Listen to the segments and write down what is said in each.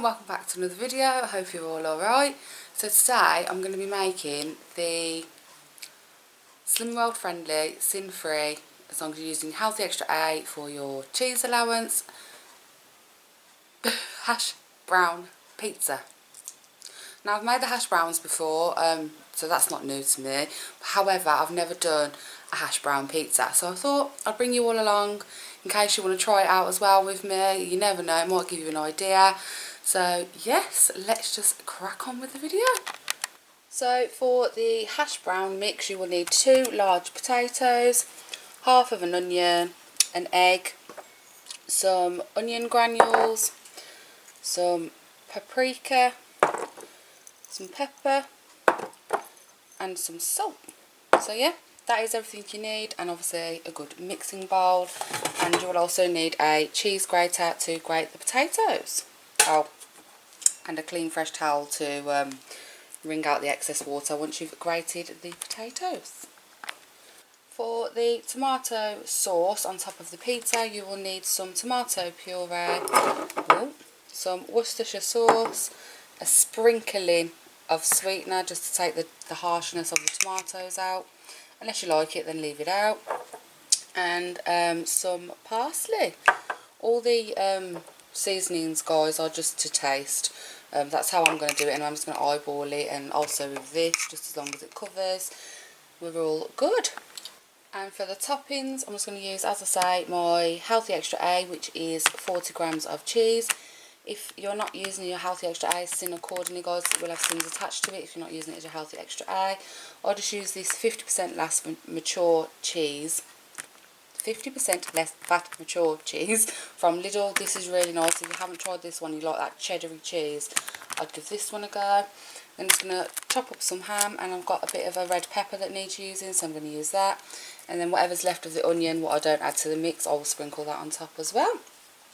and welcome back to another video. I hope you're all alright. So today I'm going to be making the Slim World friendly, sin free, as long as you're using healthy extra A for your cheese allowance, hash brown pizza. Now I've made the hash browns before, so that's not new to me. However, I've never done a hash brown pizza, so I thought I'd bring you all along in case you want to try it out as well with me. You never know, it might give you an idea. So yes, let's just crack on with the video. So for the hash brown mix, you will need 2 large potatoes, half of an onion, an egg, some onion granules, some paprika, some pepper and some salt. So yeah, that is everything you need, and obviously a good mixing bowl, and you will also need a cheese grater to grate the potatoes. Oh, and a clean fresh towel to wring out the excess water once you've grated the potatoes. For the tomato sauce on top of the pizza, you will need some tomato puree, some Worcestershire sauce, a sprinkling of sweetener just to take the harshness of the tomatoes out. Unless you like it, then leave it out. And some parsley. All the seasonings, guys, are just to taste. That's how I'm going to do it, and I'm just going to eyeball it, and also with this, just as long as it covers, we're all good. And for the toppings, I'm just going to use, as I say, my Healthy Extra A, which is 40 grams of cheese. If you're not using your Healthy Extra A, sin accordingly, guys. It will have sins attached to it if you're not using it as your Healthy Extra A. I'll just use this 50% less mature cheese. 50% less fat mature cheese from Lidl. This is really nice. If you haven't tried this one, you like that cheddary cheese, I'd give this one a go. Then I'm just going to chop up some ham, and I've got a bit of a red pepper that needs using, so I'm going to use that. And then whatever's left of the onion, what I don't add to the mix, I will sprinkle that on top as well.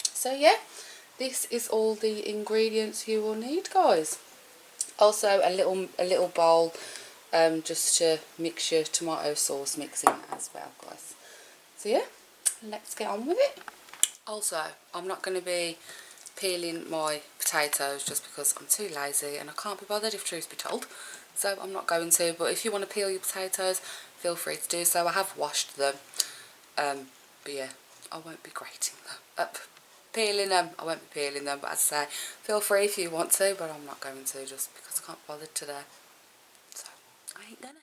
So yeah, this is all the ingredients you will need, guys. Also a little bowl just to mix your tomato sauce mixing as well, guys. So yeah, let's get on with it. Also, I'm not going to be peeling my potatoes just because I'm too lazy and I can't be bothered, if truth be told. So I'm not going to, but if you want to peel your potatoes, feel free to do so. I have washed them, but yeah, I won't be grating them. Peeling them, I won't be peeling them, but as I say, feel free if you want to, but I'm not going to just because I can't be bothered today. So, I ain't gonna.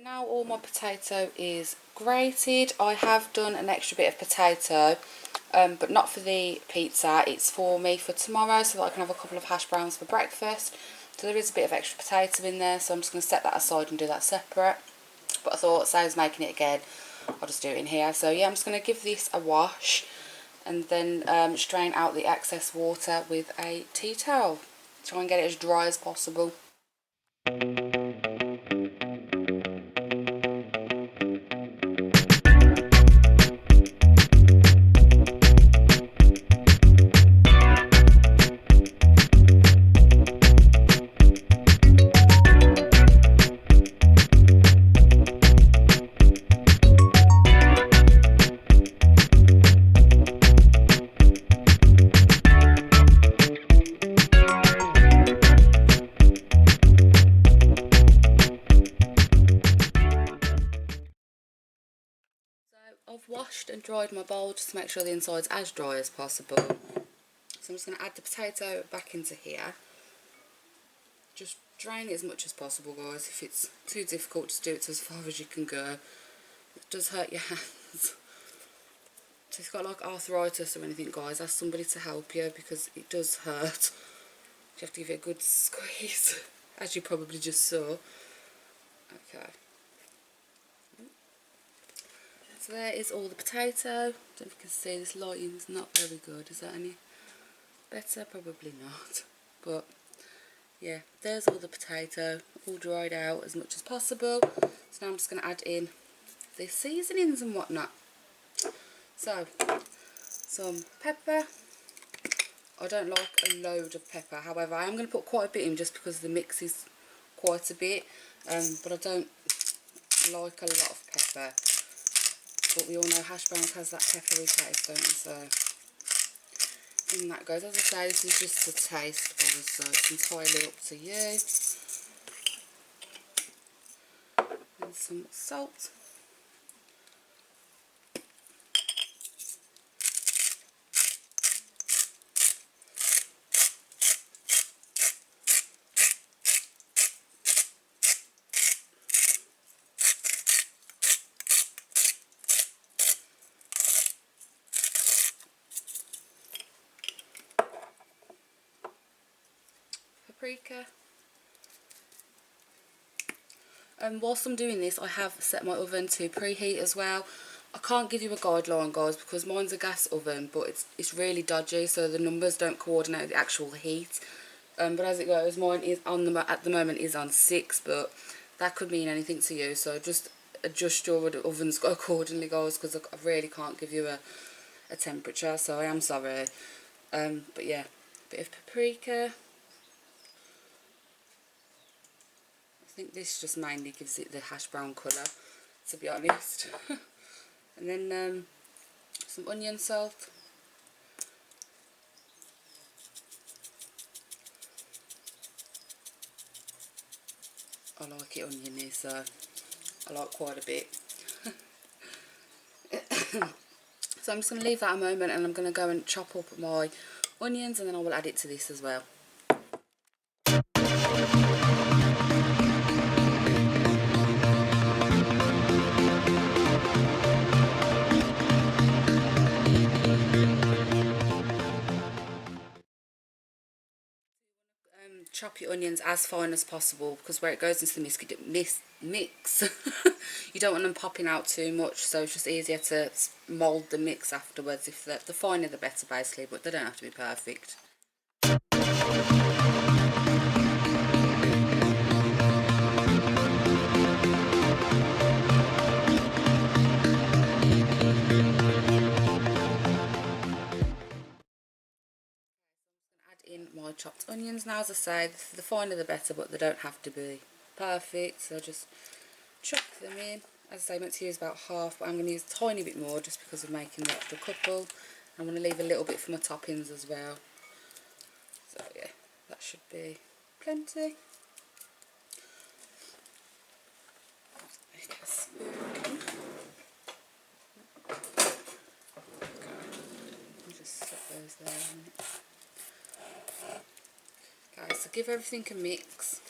Now all my potato is grated. I have done an extra bit of potato, but not for the pizza. It's for me for tomorrow, so that I can have a couple of hash browns for breakfast. So there is a bit of extra potato in there, so I'm just going to set that aside and do that separate. But I thought, saves making it again, I'll just do it in here. So yeah, I'm just going to give this a wash, and then strain out the excess water with a tea towel. Try and get it as dry as possible. I've washed and dried my bowl just to make sure the inside's as dry as possible. So I'm just going to add the potato back into here. Just drain it as much as possible, guys. If it's too difficult, just do it to as far as you can go. It does hurt your hands. So if you've got like arthritis or anything, guys, ask somebody to help you because it does hurt. You have to give it a good squeeze, as you probably just saw. Okay. So So there is all the potato. I don't know if you can see, this lighting's not very good. Is that any better? Probably not. But yeah, there's all the potato, all dried out as much as possible. So now I'm just going to add in the seasonings and whatnot. So, some pepper. I don't like a load of pepper, however I am going to put quite a bit in just because the mix is quite a bit. But I don't like a lot of pepper. But we all know hash browns has that peppery taste, don't we? So in that goes. As I say, this is just a taste buzz, so it's entirely up to you. And some salt. Paprika. And whilst I'm doing this, I have set my oven to preheat as well. I can't give you a guideline, guys, because mine's a gas oven, but it's really dodgy, so the numbers don't coordinate with the actual heat. But as it goes, mine is at the moment is on 6, but that could mean anything to you. So just adjust your ovens accordingly, guys, because I really can't give you a temperature. So I am sorry. But yeah, a bit of paprika. I think this just mainly gives it the hash brown colour, to be honest. And then some onion salt. I like it oniony, so I like quite a bit. So I'm just going to leave that a moment, and I'm going to go and chop up my onions, and then I will add it to this as well. Chop your onions as fine as possible, because where it goes into the mix you don't want them popping out too much, so it's just easier to mould the mix afterwards. If the finer the better, basically, but they don't have to be perfect. In my chopped onions now. As I say, the finer the better, but they don't have to be perfect, so just chop them in. As I say, I meant to use about half, but I'm going to use a tiny bit more just because of making the extra couple. I'm going to leave a little bit for my toppings as well. So yeah, that should be plenty. Make a spoon. I'll just set those there a minute. Okay, so give everything a mix.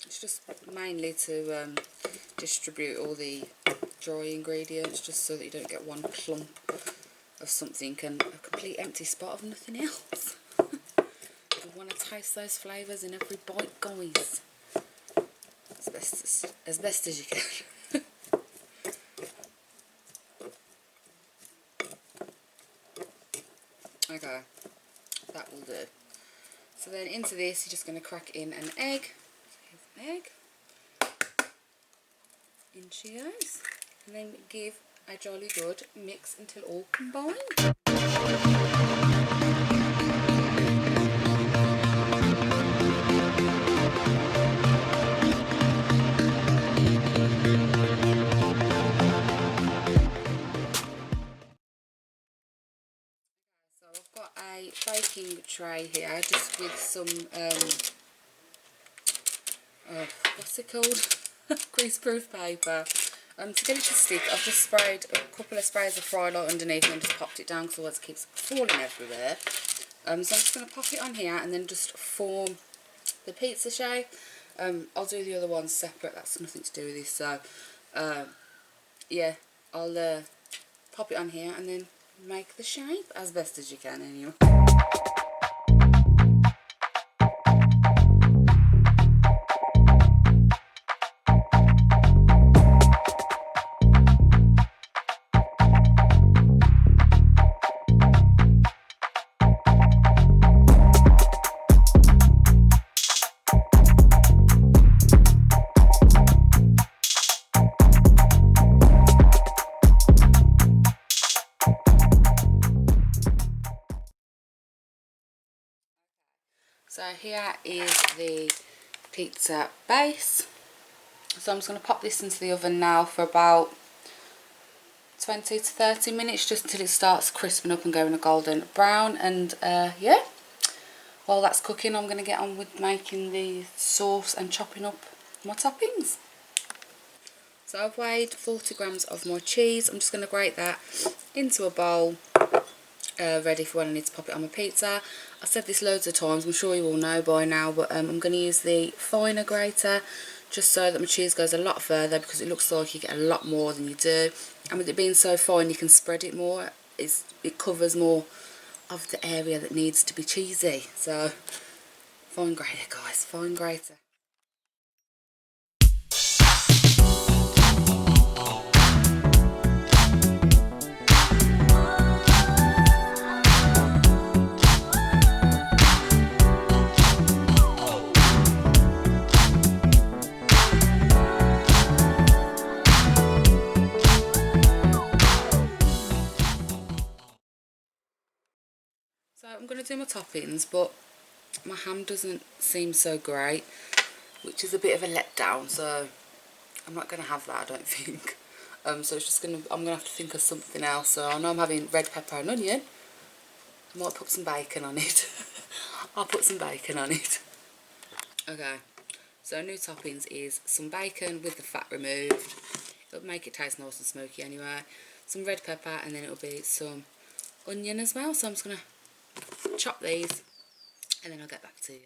It's just mainly to distribute all the dry ingredients, just so that you don't get one clump of something and a complete empty spot of nothing else. You want to taste those flavours in every bite, guys, as best as you can. Okay, that will do. So then into this, you're just going to crack in an egg. So here's an egg. In she goes. And then give a jolly good mix until all combined. So I've got a baking tray here, just with some, what's it called? Greaseproof paper. To get it to stick, I've just sprayed a couple of sprays of fry light underneath and then just popped it down because otherwise it keeps falling everywhere. So I'm just going to pop it on here and then just form the pizza shape. I'll do the other ones separate, that's nothing to do with this. So yeah, I'll pop it on here and then make the shape as best as you can anyway. So here is the pizza base. So I'm just going to pop this into the oven now for about 20 to 30 minutes, just until it starts crisping up and going a golden brown. And yeah, while that's cooking, I'm going to get on with making the sauce and chopping up my toppings. So I've weighed 40 grams of my cheese. I'm just going to grate that into a bowl, ready for when I need to pop it on my pizza. I've said this loads of times, I'm sure you all know by now, but I'm going to use the finer grater just so that my cheese goes a lot further, because it looks like you get a lot more than you do. And with it being so fine, you can spread it more. It covers more of the area that needs to be cheesy. So fine grater, guys, fine grater. So I'm going to do my toppings, but my ham doesn't seem so great, which is a bit of a letdown, so I'm not going to have that, I don't think. So it's just I'm going to have to think of something else. So I know I'm having red pepper and onion. I might put some bacon on it. I'll put some bacon on it. Okay, so new toppings is some bacon with the fat removed. It'll make it taste nice and smoky anyway. Some red pepper, and then it'll be some onion as well. So I'm just going to chop these and then I'll get back to you.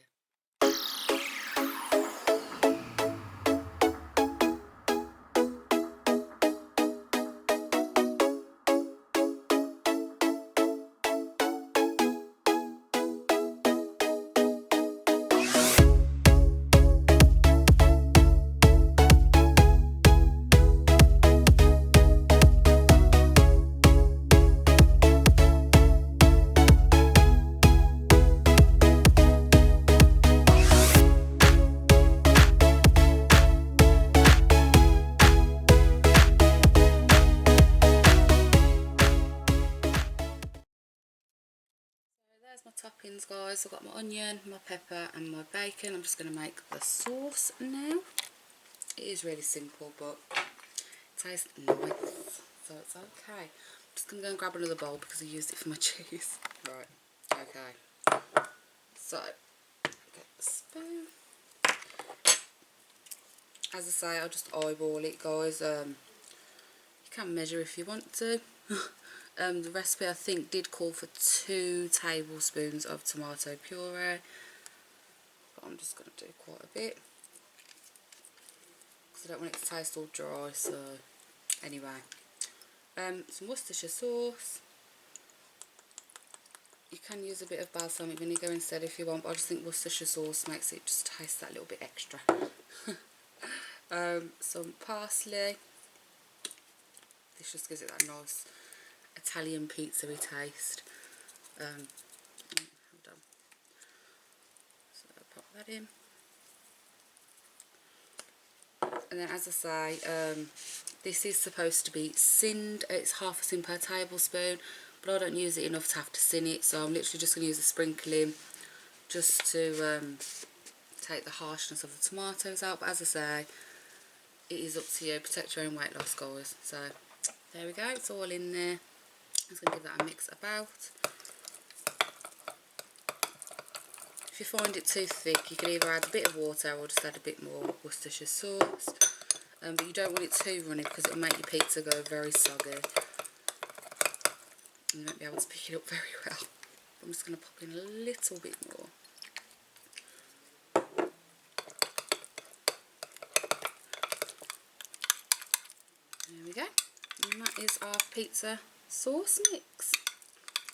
There's my toppings, guys. I've got my onion, my pepper and my bacon. I'm just going to make the sauce now. It is really simple, but it tastes nice, so it's okay. I'm just going to go and grab another bowl because I used it for my cheese. Right, okay. So, get the spoon. As I say, I'll just eyeball it, guys. You can measure if you want to. The recipe, I think, did call for 2 tablespoons of tomato puree, but I'm just going to do quite a bit because I don't want it to taste all dry. So anyway, some Worcestershire sauce. You can use a bit of balsamic vinegar instead if you want, but I just think Worcestershire sauce makes it just taste that little bit extra. Some parsley. This just gives it that nice Italian pizza-y taste. Hold on. So I'll pop that in. And then, as I say, this is supposed to be sinned. It's half a sin per tablespoon, but I don't use it enough to have to sin it, so I'm literally just going to use a sprinkling just to take the harshness of the tomatoes out. But as I say, it is up to you. Protect your own weight loss, guys. So there we go, it's all in there. I'm just going to give that a mix about. If you find it too thick, you can either add a bit of water or just add a bit more Worcestershire sauce. But you don't want it too runny because it'll make your pizza go very soggy. And you won't be able to pick it up very well. I'm just going to pop in a little bit more. There we go. And that is our pizza sauce mix.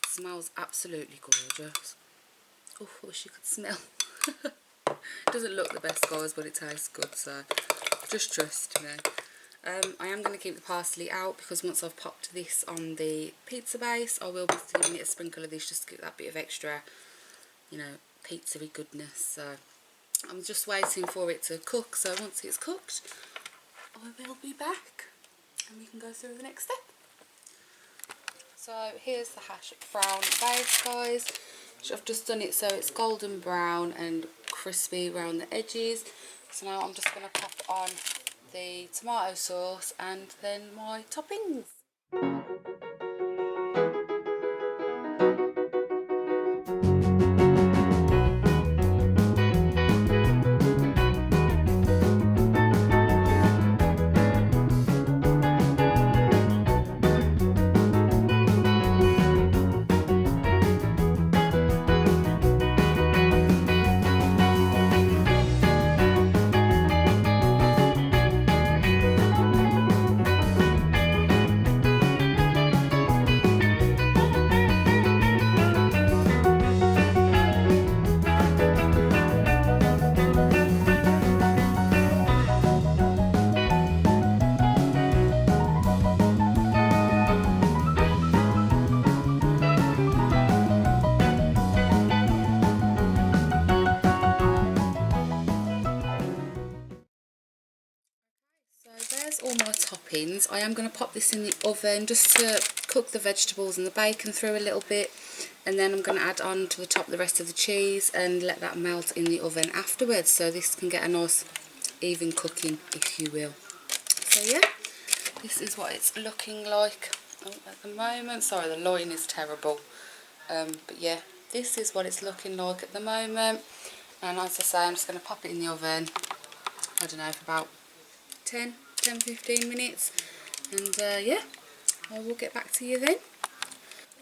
Smells absolutely gorgeous. Oh, I wish you could smell. It doesn't look the best, guys, but it tastes good, so just trust me. I am going to keep the parsley out because once I've popped this on the pizza base, I will be giving it a sprinkle of this just to give that bit of extra, you know, pizza-y goodness. So I'm just waiting for it to cook, so once it's cooked, I will be back and we can go through the next step. So here's the hash brown base, guys. I've just done it so it's golden brown and crispy around the edges. So now I'm just going to pop on the tomato sauce and then my toppings. So there's all my toppings. I am going to pop this in the oven just to cook the vegetables and the bacon through a little bit, and then I'm going to add on to the top the rest of the cheese and let that melt in the oven afterwards, so this can get a nice even cooking, if you will. So yeah, this is what it's looking like at the moment. Sorry, the lighting is terrible, but yeah, this is what it's looking like at the moment. And as I say, I'm just going to pop it in the oven, I don't know, for about 10-15 minutes, and yeah, I will get back to you then.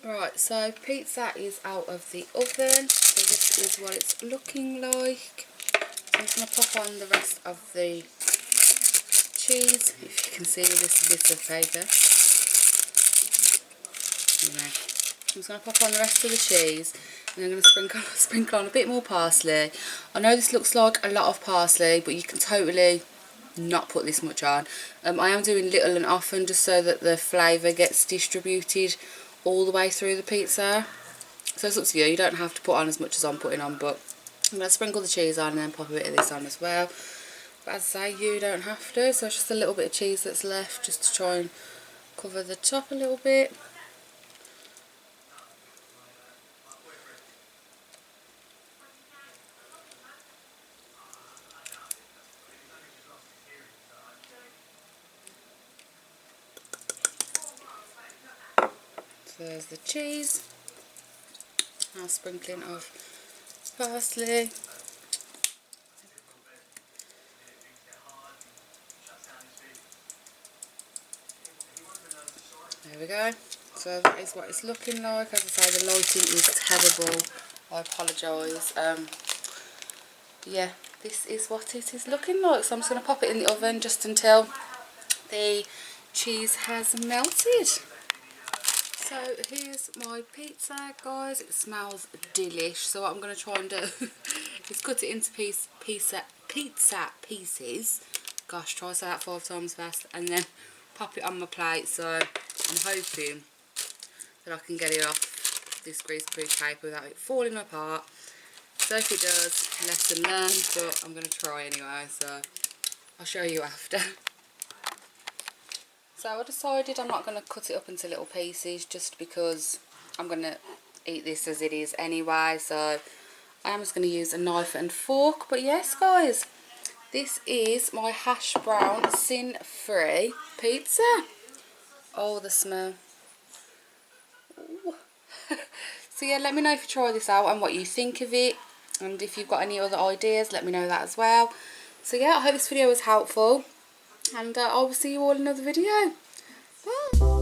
Right, so pizza is out of the oven, so this is what it's looking like. So I'm just going to pop on the rest of the cheese, if you can see this bit of paper. Anyway, I'm just going to pop on the rest of the cheese, and I'm going to sprinkle on a bit more parsley. I know this looks like a lot of parsley, but you can totally not put this much on. I am doing little and often just so that the flavour gets distributed all the way through the pizza. So it's up to you, you don't have to put on as much as I'm putting on, but I'm going to sprinkle the cheese on and then pop a bit of this on as well. But as I say, you don't have to, so it's just a little bit of cheese that's left just to try and cover the top a little bit. So there's the cheese, now sprinkling of parsley. There we go. So that is what it's looking like. As I say, the lighting is terrible. I apologise. Yeah, this is what it is looking like. So I'm just going to pop it in the oven just until the cheese has melted. So here's my pizza, guys. It smells delish. So what I'm going to try and do is cut it into pizza pieces. Gosh, try to say that 5 times fast. And then pop it on my plate. So I'm hoping that I can get it off this greaseproof paper without it falling apart. So if it does, lesson learned, but I'm going to try anyway. So I'll show you after. So I decided I'm not going to cut it up into little pieces just because I'm going to eat this as it is anyway. So I am just going to use a knife and fork. But yes, guys, this is my hash brown sin-free pizza. Oh, the smell. So yeah, let me know if you try this out and what you think of it. And if you've got any other ideas, let me know that as well. So yeah, I hope this video was helpful. And I will see you all in another video. Bye.